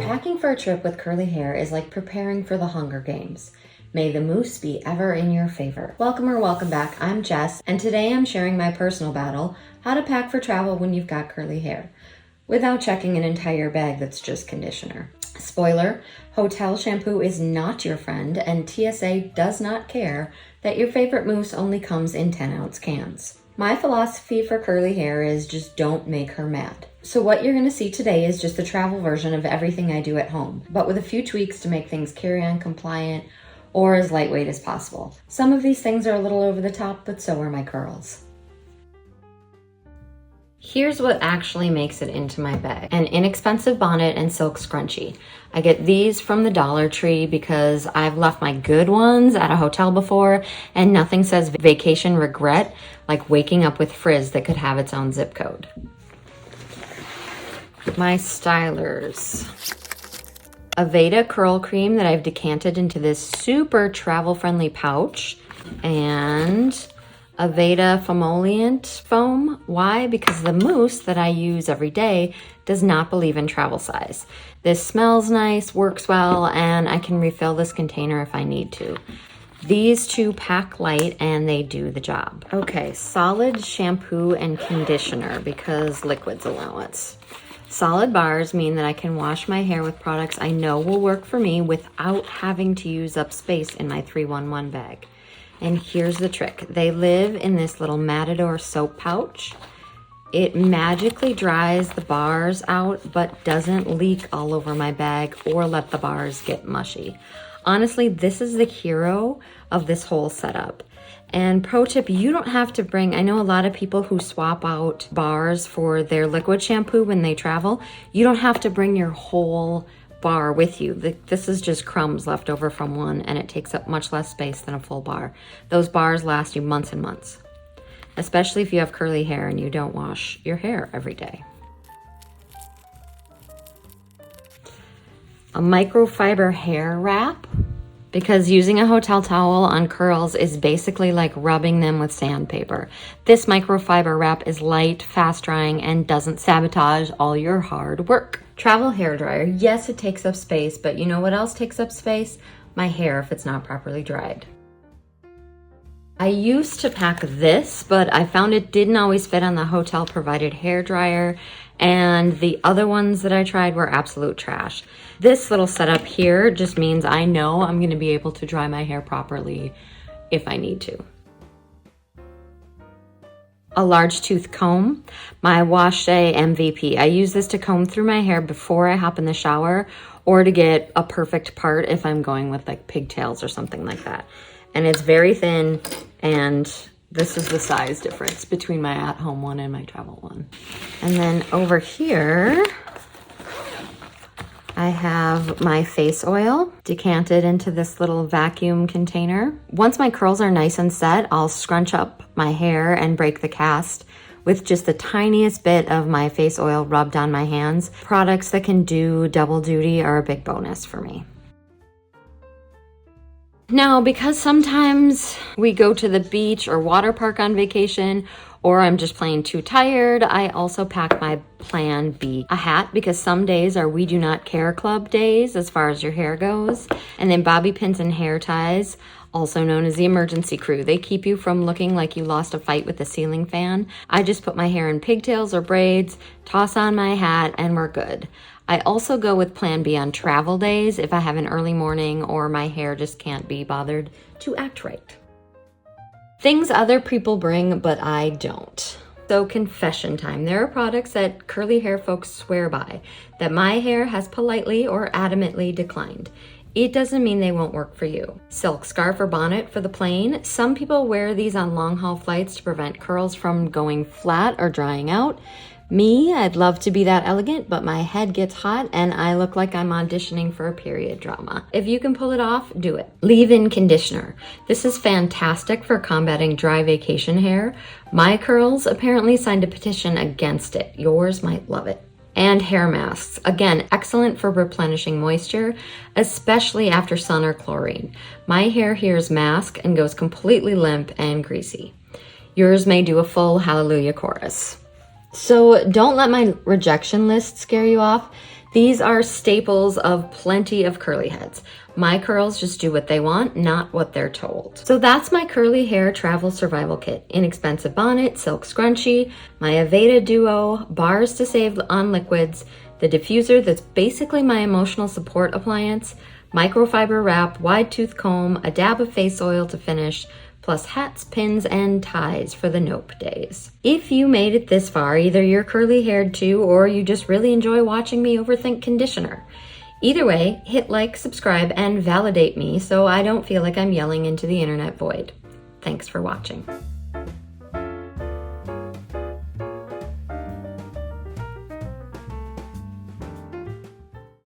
Packing for a trip with curly hair is like preparing for the Hunger Games. May the moose be ever in your favor. Welcome or welcome back, I'm Jess, and today I'm sharing my personal battle, how to pack for travel when you've got curly hair, without checking an entire bag that's just conditioner. Spoiler, hotel shampoo is not your friend, and TSA does not care that your favorite mousse only comes in 10-ounce cans. My philosophy for curly hair is just don't make her mad. So what you're gonna see today is just the travel version of everything I do at home, but with a few tweaks to make things carry-on compliant or as lightweight as possible. Some of these things are a little over the top, but so are my curls. Here's what actually makes it into my bag. An inexpensive bonnet and silk scrunchie. I get these from the Dollar Tree because I've left my good ones at a hotel before, and nothing says vacation regret like waking up with frizz that could have its own zip code. My stylers. Aveda curl cream that I've decanted into this super travel-friendly pouch, and Aveda Foamoliant foam. Why? Because the mousse that I use every day does not believe in travel size. This smells nice, works well, and I can refill this container if I need to. These two pack light and they do the job. Okay, solid shampoo and conditioner because liquid's allowance. Solid bars mean that I can wash my hair with products I know will work for me without having to use up space in my 311 bag. And here's the trick. They live in this little Matador soap pouch. It magically dries the bars out, but doesn't leak all over my bag or let the bars get mushy. Honestly, this is the hero of this whole setup. And pro tip, you don't have to bring, I know a lot of people who swap out bars for their liquid shampoo when they travel. You don't have to bring your whole bar with you. This is just crumbs left over from one, and it takes up much less space than a full bar. Those bars last you months and months, especially if you have curly hair and you don't wash your hair every day. A microfiber hair wrap, because using a hotel towel on curls is basically like rubbing them with sandpaper. This microfiber wrap is light, fast drying, and doesn't sabotage all your hard work. Travel hair dryer. Yes, it takes up space, but you know what else takes up space? My hair if it's not properly dried. I used to pack this, but I found it didn't always fit on the hotel provided hair dryer, and the other ones that I tried were absolute trash. This little setup here just means I know I'm gonna be able to dry my hair properly if I need to. A large tooth comb, my Wash Day MVP. I use this to comb through my hair before I hop in the shower or to get a perfect part if I'm going with like pigtails or something like that. And it's very thin, and this is the size difference between my at-home one and my travel one. And then over here, I have my face oil decanted into this little vacuum container. Once my curls are nice and set, I'll scrunch up my hair and break the cast with just the tiniest bit of my face oil rubbed on my hands. Products that can do double duty are a big bonus for me. Now, because sometimes we go to the beach or water park on vacation, or I'm just plain too tired, I also pack my Plan B. A hat, because some days are We Do Not Care Club days as far as your hair goes. And then bobby pins and hair ties, also known as the emergency crew. They keep you from looking like you lost a fight with a ceiling fan. I just put my hair in pigtails or braids, toss on my hat, and we're good. I also go with Plan B on travel days if I have an early morning or my hair just can't be bothered to act right. Things other people bring, but I don't. So confession time. There are products that curly hair folks swear by that my hair has politely or adamantly declined. It doesn't mean they won't work for you. Silk scarf or bonnet for the plane. Some people wear these on long haul flights to prevent curls from going flat or drying out. Me, I'd love to be that elegant, but my head gets hot and I look like I'm auditioning for a period drama. If you can pull it off, do it. Leave-in conditioner. This is fantastic for combating dry vacation hair. My curls apparently signed a petition against it. Yours might love it. And hair masks. Again, excellent for replenishing moisture, especially after sun or chlorine. My hair hears mask and goes completely limp and greasy. Yours may do a full hallelujah chorus. So don't let my rejection list scare you off. These are staples of plenty of curly heads. My curls just do what they want, not what they're told. So that's my curly hair travel survival kit. Inexpensive bonnet, silk scrunchie, my Aveda duo, bars to save on liquids, the diffuser that's basically my emotional support appliance, microfiber wrap, wide tooth comb, a dab of face oil to finish, plus hats, pins, and ties for the nope days. If you made it this far, either you're curly haired too, or you just really enjoy watching me overthink conditioner. Either way, hit like, subscribe, and validate me so I don't feel like I'm yelling into the internet void. Thanks for watching.